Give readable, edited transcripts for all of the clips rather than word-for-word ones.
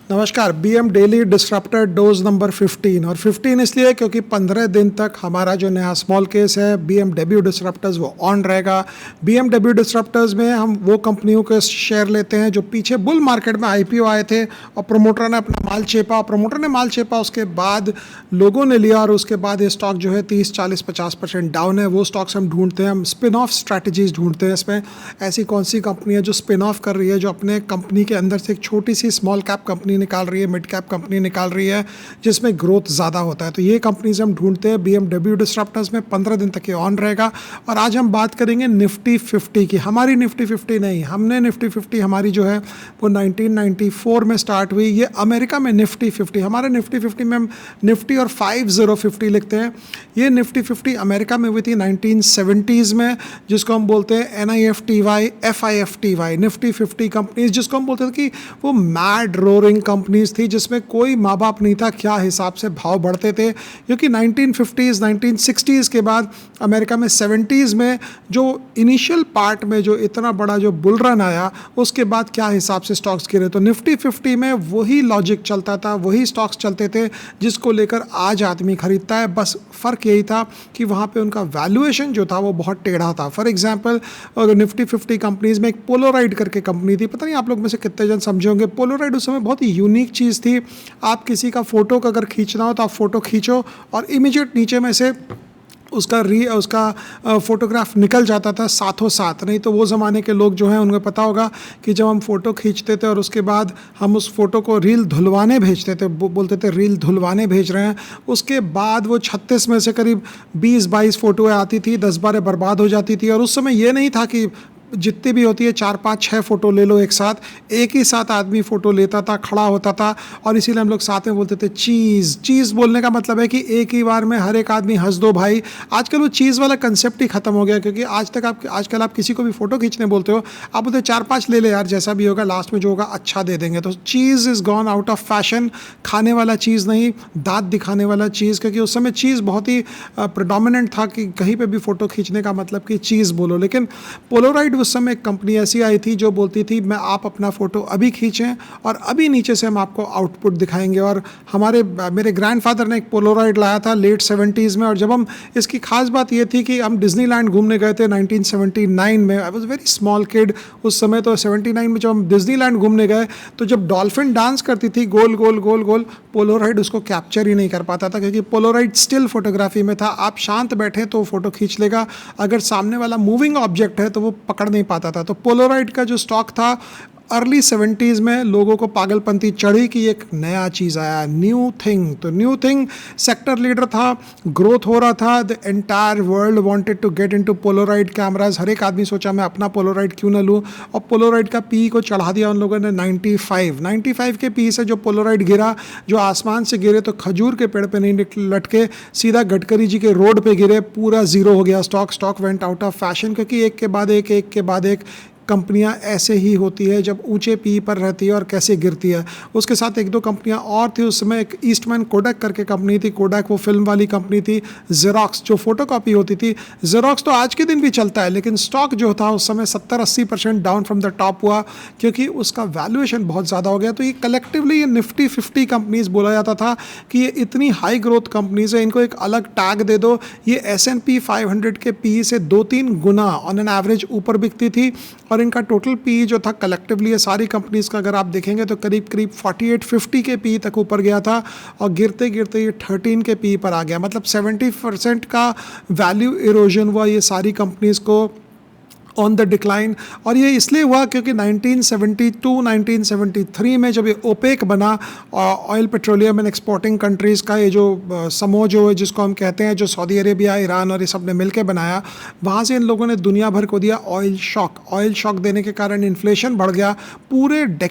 नमस्कार। BM daily डिस्रप्टर dose number 15 और 15 इसलिए क्योंकि 15 दिन तक हमारा जो नया स्मॉल केस है बीएमडब्ल्यू डिस्रप्टर्स वो ऑन रहेगा। बीएमडब्ल्यू डिस्रप्टर्स में हम वो कंपनियों के शेयर लेते हैं जो पीछे बुल मार्केट में आईपीओ आए थे और प्रमोटर ने अपना माल छेपा, प्रमोटर ने माल छेपा, उसके बाद लोगों ने लिया और उसके बाद ये स्टॉक जो है 30-40-50% डाउन है। वो स्टॉक्स हम ढूंढते हैं, हम स्पिन ऑफ स्ट्रैटेजीज ढूंढते हैं। इसमें ऐसी कौन सी कंपनी है जो स्पिन ऑफ कर रही है, जो अपने कंपनी के अंदर से एक छोटी सी स्मॉल कैप कंपनी निकाल रही है, मिड कैप कंपनी निकाल रही है जिसमें ग्रोथ ज़्यादा होता है। तो ये कंपनीज हम ढूंढते हैं। बीएमडब्ल्यू डिस्रप्टर्स में 15 दिन तक ये ऑन रहेगा। और आज हम बात करेंगे निफ्टी 50 की। हमारी निफ्टी 50 नहीं, हमने निफ्टी 50 हमारी जो है वो 1994 में स्टार्ट हुई। ये अमेरिका में निफ्टी 50, हमारे निफ्टी 50 में हम निफ्टी और 50 लिखते हैं। ये निफ्टी 50 अमेरिका में हुई थी 1970s में, जिसको हम बोलते हैं NIFTY FIFTY, निफ्टी 50 कंपनीज, जिसको हम बोलते थे कि वो मैड रोरिंग कंपनीज थी जिसमें कोई माँ बाप नहीं था, क्या हिसाब से भाव बढ़ते थे। क्योंकि 1950s 1960s के बाद अमेरिका में 70s में जो इनिशियल पार्ट में जो इतना बड़ा जो बुल रन आया, उसके बाद क्या हिसाब से स्टॉक्स गिरे। तो निफ्टी 50 में वही लॉजिक चलता था, वही स्टॉक्स चलते थे जिसको लेकर आज आदमी खरीदता है। बस फ़र्क यही था कि वहाँ पे उनका वैल्यूएशन जो था वो बहुत टेढ़ा था। फॉर एग्जांपल निफ्टी 50 कंपनीज में एक पोलोराइड करके कंपनी थी, पता नहीं आप लोग में से कितने जन समझे होंगे। पोलोराइड उस समय बहुत ही यूनिक चीज़ थी। आप किसी का फ़ोटो का अगर खींचना हो तो आप फ़ोटो खींचो और इमीडिएट नीचे में से उसका फ़ोटोग्राफ निकल जाता था साथों साथ। नहीं तो वो ज़माने के लोग जो हैं उनको पता होगा कि जब हम फ़ोटो खींचते थे और उसके बाद हम उस फ़ोटो को रील धुलवाने भेजते थे, बोलते थे रील धुलवाने भेज रहे हैं, उसके बाद वो 36 में से करीब 20-22 फ़ोटोएँ आती थी, 10-12 बर्बाद हो जाती थी। और उस समय ये नहीं था कि जितनी भी होती है 4-5-6 फ़ोटो ले लो एक साथ, एक ही साथ आदमी फ़ोटो लेता था, खड़ा होता था। और इसीलिए हम लोग साथ में बोलते थे चीज़ बोलने का मतलब है कि एक ही बार में हर एक आदमी हंस दो भाई। आजकल वो चीज़ वाला कंसेप्ट ही खत्म हो गया, क्योंकि आजकल आप किसी को भी फ़ोटो खींचने बोलते हो, आप बोलते 4-5 ले ले यार, जैसा भी होगा लास्ट में जो होगा अच्छा दे देंगे। तो चीज़ is gone out of fashion. खाने वाला चीज़ नहीं, दांत दिखाने वाला चीज़, क्योंकि उस समय चीज़ बहुत ही प्रेडोमिनेंट था कि कहीं पर भी फ़ोटो खींचने का मतलब कि चीज़ बोलो। लेकिन पोलोराइड उस समय एक कंपनी ऐसी आई थी जो बोलती थी मैं आप अपना फ़ोटो अभी खींचें और अभी नीचे से हम आपको आउटपुट दिखाएंगे। और मेरे ग्रैंडफादर ने एक पोलोराइड लाया था लेट 70s में। और जब हम इसकी खास बात ये थी कि हम डिज्नीलैंड घूमने गए थे 1979 में। I was very small kid उस समय। तो 79 में जब हम डिज्नीलैंड घूमने गए तो जब डॉल्फिन डांस करती थी गोल गोल गोल गोल, पोलोराइड उसको कैप्चर ही नहीं कर पाता था, क्योंकि पोलोराइड स्टिल फोटोग्राफी में था। आप शांत बैठे तो फ़ोटो खींच लेगा, अगर सामने वाला मूविंग ऑब्जेक्ट है तो वो पकड़ नहीं पाता था। तो पोलोराइड का जो स्टॉक था अर्ली 70s में लोगों को पागलपंती चढ़ी कि एक नया चीज़ आया, न्यू थिंग। तो न्यू थिंग सेक्टर लीडर था, ग्रोथ हो रहा था, the entire world wanted to get into Polaroid cameras. हर एक आदमी सोचा मैं अपना पोलोराइड क्यों ना लूँ, और पोलोराइड का पी को चढ़ा दिया उन लोगों ने 95 के पी से। जो पोलोराइड गिरा, जो आसमान से गिरे तो खजूर के पेड़ पे नहीं लटके, सीधा गडकरी जी के रोड पे गिरे, पूरा ज़ीरो हो गया stock went out of fashion. क्योंकि एक के बाद एक कंपनियां ऐसे ही होती है जब ऊंचे पी पर रहती है और कैसे गिरती है। उसके साथ एक दो कंपनियां और थी उस समय, एक ईस्टमैन कोडक करके कंपनी थी। कोडक वो फिल्म वाली कंपनी थी। जेरोक्स जो फोटोकॉपी होती थी, जेरोक्स तो आज के दिन भी चलता है, लेकिन स्टॉक जो था उस समय 70-80% डाउन फ्रॉम द टॉप हुआ, क्योंकि उसका वैल्यूएशन बहुत ज़्यादा हो गया। तो ये कलेक्टिवली ये निफ्टी 50 कंपनीज बोला जाता था कि ये इतनी हाई ग्रोथ कंपनीज है, इनको एक अलग टैग दे दो। ये S&P 500 के पी से 2-3 गुना ऑन एन एवरेज ऊपर बिकती थी। और इनका टोटल पी जो था कलेक्टिवली ये सारी कंपनीज का अगर आप देखेंगे तो करीब 48-50 के पी तक ऊपर गया था, और गिरते गिरते ये 13 के पी पर आ गया। मतलब 70% का वैल्यू इरोजन हुआ ये सारी कंपनीज को ऑन द डिक्लाइन। और ये इसलिए हुआ क्योंकि 1972-1973 में जब ये ओपेक बना, oil petroleum and exporting countries का ये जो समूह जो है जिसको हम कहते हैं, जो सऊदी अरेबिया, ईरान और ये सब ने मिलकर बनाया, वहाँ से इन लोगों ने दुनिया भर को दिया ऑयल शॉक देने के कारण इन्फ्लेशन बढ़ गया। पूरे द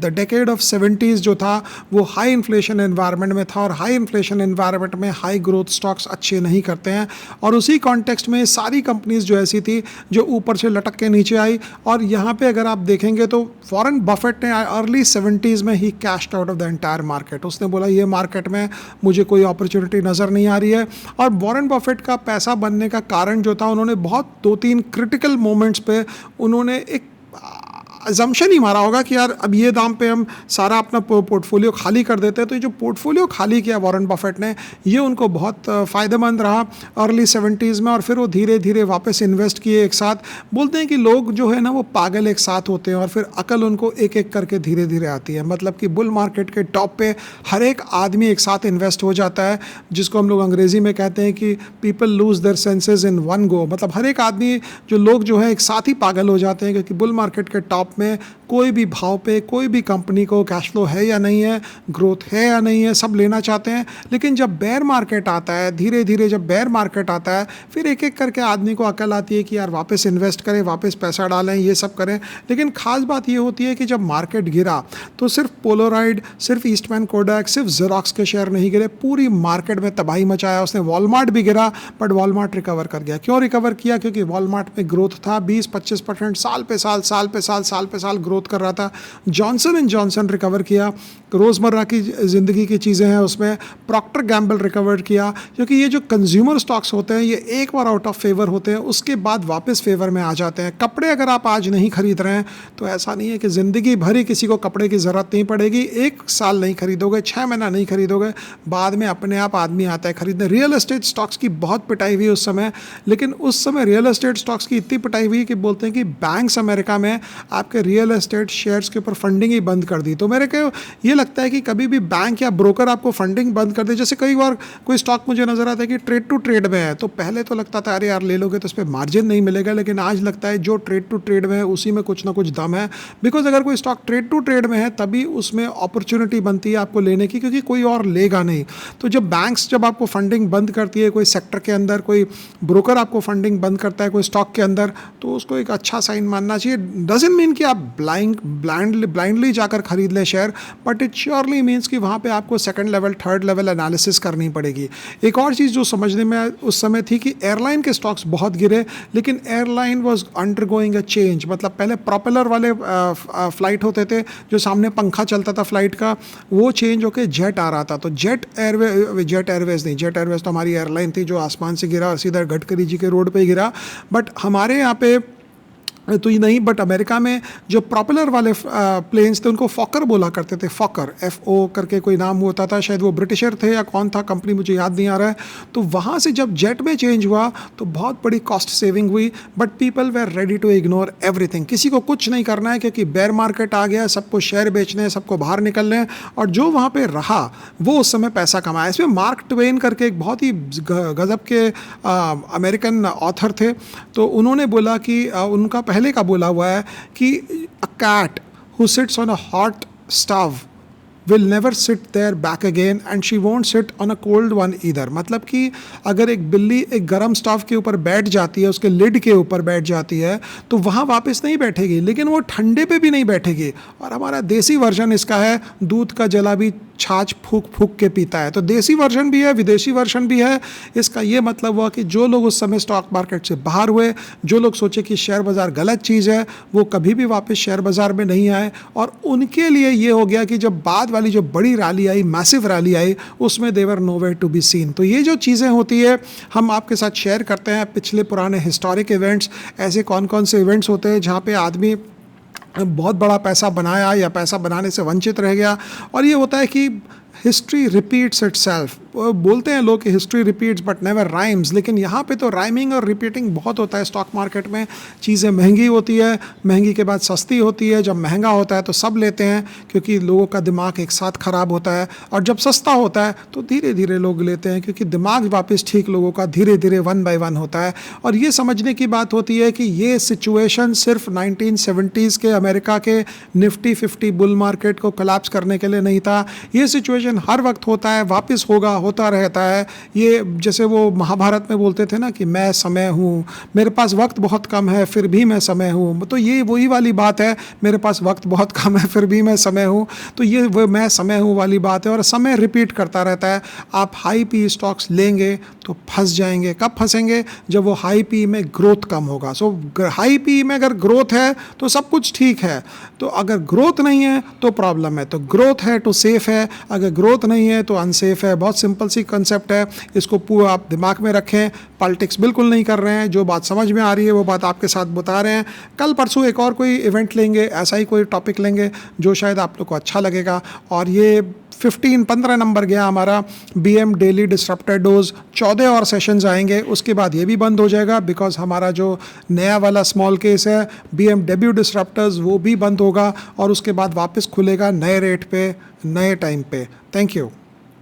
डेकेड ऑफ 70s जो था वो हाई इन्फ्लेशन एनवायरनमेंट में था, और हाई इन्फ्लेशन एनवायरनमेंट में हाई ग्रोथ स्टॉक्स अच्छे नहीं करते हैं। और उसी कॉन्टेक्स्ट में सारी कंपनीज जो ऐसी थी जो ऊपर से लटक के नीचे आई। और यहाँ पे अगर आप देखेंगे तो वॉरेन बफेट ने अर्ली 70s में ही cashed out of the entire market. उसने बोला ये मार्केट में मुझे कोई अपॉर्चुनिटी नज़र नहीं आ रही है। और वॉरेन बफेट का पैसा बनने का कारण जो था, उन्होंने बहुत 2-3 क्रिटिकल मोमेंट्स पे उन्होंने एक अजम्पशन ही मारा होगा कि यार अब ये दाम पे हम सारा अपना पोर्टफोलियो खाली कर देते हैं। तो ये जो पोर्टफोलियो खाली किया वॉरेन बफेट ने, ये उनको बहुत फ़ायदेमंद रहा अर्ली 70s में, और फिर वो धीरे धीरे वापस इन्वेस्ट किए एक साथ। बोलते हैं कि लोग जो है ना वो पागल एक साथ होते हैं और फिर अकल उनको एक एक करके धीरे धीरे आती है। मतलब कि बुल मार्केट के टॉप पे हर एक आदमी एक साथ इन्वेस्ट हो जाता है, जिसको हम लोग अंग्रेज़ी में कहते हैं कि people lose their senses in one go. मतलब हर एक आदमी, जो लोग जो है एक साथ ही पागल हो जाते हैं, क्योंकि बुल मार्केट के टॉप में कोई भी भाव पे कोई भी कंपनी को कैश फ्लो है या नहीं है, ग्रोथ है या नहीं है, सब लेना चाहते हैं। लेकिन जब बेयर मार्केट आता है, धीरे धीरे जब बेयर मार्केट आता है, फिर एक एक करके आदमी को अकल आती है कि यार वापस इन्वेस्ट करें, वापस पैसा डालें, ये सब करें। लेकिन खास बात ये होती है कि जब मार्केट गिरा तो सिर्फ पोलोराइड, सिर्फ ईस्टमैन कोडैक, सिर्फ जेरोक्स के शेयर नहीं गिरे, पूरी मार्केट में तबाही मचाया उसने। वॉलमार्ट भी गिरा, बट वॉलमार्ट रिकवर कर गया। क्यों रिकवर किया? क्योंकि वॉलमार्ट में ग्रोथ था, 20-25% साल पे साल ग्रोथ कर रहा था। जॉनसन एंड जॉनसन रिकवर किया, रोज़मर्रा की ज़िंदगी की चीज़ें हैं उसमें। प्रॉक्टर गैम्बल रिकवर किया, क्योंकि ये जो कंज्यूमर स्टॉक्स होते हैं ये एक बार आउट ऑफ फेवर होते हैं, उसके बाद वापस फेवर में आ जाते हैं। कपड़े अगर आप आज नहीं खरीद रहे हैं तो ऐसा नहीं है कि ज़िंदगी भर ही किसी को कपड़े की ज़रूरत नहीं पड़ेगी। 1 साल नहीं खरीदोगे, 6 महीना नहीं खरीदोगे, बाद में अपने आप आदमी आता है खरीदने। रियल एस्टेट स्टॉक्स की बहुत पिटाई हुई उस समय, लेकिन उस समय रियल एस्टेट स्टॉक्स की इतनी पिटाई हुई कि बोलते हैं कि बैंक्स अमेरिका में आपके रियल एस्टेट शेयर्स के ऊपर फंडिंग ही बंद कर दी। तो मेरे को ये लगता है कि कभी भी बैंक या ब्रोकर आपको फंडिंग बंद कर दे, जैसे कई बार कोई स्टॉक मुझे नजर आता है कि ट्रेड टू ट्रेड में है, तो पहले तो लगता था अरे यार ले लोगे तो उस पर मार्जिन नहीं मिलेगा, लेकिन आज लगता है जो ट्रेड टू ट्रेड में है उसी में कुछ ना कुछ दम है। बिकॉज अगर कोई स्टॉक ट्रेड टू ट्रेड में है तभी उसमें अपॉर्चुनिटी बनती है आपको लेने की, क्योंकि कोई और लेगा नहीं। तो जब बैंक्स जब आपको फंडिंग बंद करती है कोई सेक्टर के अंदर, कोई ब्रोकर आपको फंडिंग बंद करता है कोई स्टॉक के अंदर, तो उसको एक अच्छा साइन मानना चाहिए। डजंट मीन कि आप ब्लाइंडली जाकर खरीद लें share, but it surely means कि वहाँ पे आपको second level, third level analysis करनी पड़ेगी। एक और चीज़ जो समझने में उस समय थी कि एयरलाइन के स्टॉक्स बहुत गिरे, लेकिन airline was undergoing a change. मतलब पहले प्रोपेलर वाले फ्लाइट होते थे जो सामने पंखा चलता था फ्लाइट का, वो चेंज होकर जेट आ रहा था। तो जेट एयरवेज तो हमारी एयरलाइन थी जो आसमान से गिरा और सीधा गडकरी जी के रोड पे गिरा। बट हमारे यहाँ पे तो ये नहीं, बट अमेरिका में जो प्रॉपेलर वाले प्लेन्स थे उनको फॉकर बोला करते थे। फॉकर, FO करके कोई नाम होता था, शायद वो ब्रिटिशर थे या कौन था, कंपनी मुझे याद नहीं आ रहा है। तो वहाँ से जब जेट में चेंज हुआ तो बहुत बड़ी कॉस्ट सेविंग हुई, but people were ready to ignore everything. किसी को कुछ नहीं करना है क्योंकि बेयर मार्केट आ गया, सबको शेयर बेचने हैं, सबको बाहर निकलने हैं, और जो वहाँ पे रहा वो उस समय पैसा कमाया। इसमें मार्क ट्वेन करके एक बहुत ही गजब के अमेरिकन ऑथर थे, तो उन्होंने बोला कि उनका पहले का बोला हुआ है कि a cat who sits on a hot stove will never sit there back again and she won't sit on a cold one either। मतलब कि अगर एक बिल्ली एक गर्म स्टव के ऊपर बैठ जाती है, उसके लिड के ऊपर बैठ जाती है, तो वहाँ वापस नहीं बैठेगी, लेकिन वो ठंडे पे भी नहीं बैठेगी। और हमारा देसी वर्जन इसका है, दूध का जला भी छाछ फूक फूक के पीता है। तो देसी वर्जन भी है, विदेशी वर्जन भी है। इसका ये मतलब हुआ कि जो लोग उस समय स्टॉक मार्केट से बाहर हुए, जो लोग सोचे कि शेयर बाज़ार गलत चीज़ है, वो कभी भी वापस शेयर बाज़ार में नहीं आए। और उनके लिए ये हो गया कि जब बाद वाली जो बड़ी रैली आई, मैसिव रैली आई, उसमें देवर नोवेयर टू बी सीन। तो ये जो चीज़ें होती है हम आपके साथ शेयर करते हैं, पिछले पुराने हिस्टोरिक इवेंट्स, ऐसे कौन कौन से इवेंट्स होते हैं जहाँ पे आदमी बहुत बड़ा पैसा बनाया या पैसा बनाने से वंचित रह गया। और ये होता है कि हिस्ट्री रिपीट्स इटसेल्फ। बोलते हैं लोग कि history repeats but never rhymes, लेकिन यहाँ पे तो राइमिंग और रिपीटिंग बहुत होता है स्टॉक मार्केट में। चीज़ें महंगी होती है, महंगी के बाद सस्ती होती है। जब महंगा होता है तो सब लेते हैं क्योंकि लोगों का दिमाग एक साथ ख़राब होता है, और जब सस्ता होता है तो धीरे धीरे लोग लेते हैं क्योंकि दिमाग वापस ठीक लोगों का धीरे धीरे 1 by 1 होता है। और ये समझने की बात होती है कि ये सिचुएशन सिर्फ 1970s के अमेरिका के निफ्टी 50 बुल मार्केट को कोलैप्स करने के लिए नहीं था। ये सिचुएशन हर वक्त होता है, वापस होगा, होता रहता है। ये जैसे वो महाभारत में बोलते थे ना कि मैं समय हूँ, मेरे पास वक्त बहुत कम है फिर भी मैं समय हूँ। तो ये वही वाली बात है, मेरे पास वक्त बहुत कम है फिर भी मैं समय हूँ। तो ये वो मैं समय हूँ वाली बात है, और समय रिपीट करता रहता है। आप हाई पी स्टॉक्स लेंगे तो फंस जाएंगे। कब फंसेंगे? जब वो हाई पी में ग्रोथ कम होगा। सो हाई पी में अगर ग्रोथ है तो सब कुछ ठीक है, तो अगर ग्रोथ नहीं है तो प्रॉब्लम है। तो ग्रोथ है तो सेफ है, अगर ग्रोथ नहीं है तो अनसेफ है। बहुत सिंपल सी कंसेप्ट है, इसको पूरा आप दिमाग में रखें। पॉलिटिक्स बिल्कुल नहीं कर रहे हैं, जो बात समझ में आ रही है वो बात आपके साथ बता रहे हैं। कल परसों एक और कोई इवेंट लेंगे, ऐसा ही कोई टॉपिक लेंगे जो शायद आप लोग को अच्छा लगेगा। और ये 15 नंबर गया हमारा BM डेली डिस्रप्टर डोज। 14 और सेशंस आएंगे, उसके बाद ये भी बंद हो जाएगा, बिकॉज हमारा जो नया वाला स्मॉल केस है BMW डिस्रप्टर्स वो भी बंद होगा और उसके बाद वापस खुलेगा नए रेट पे, नए टाइम पे। Thank you.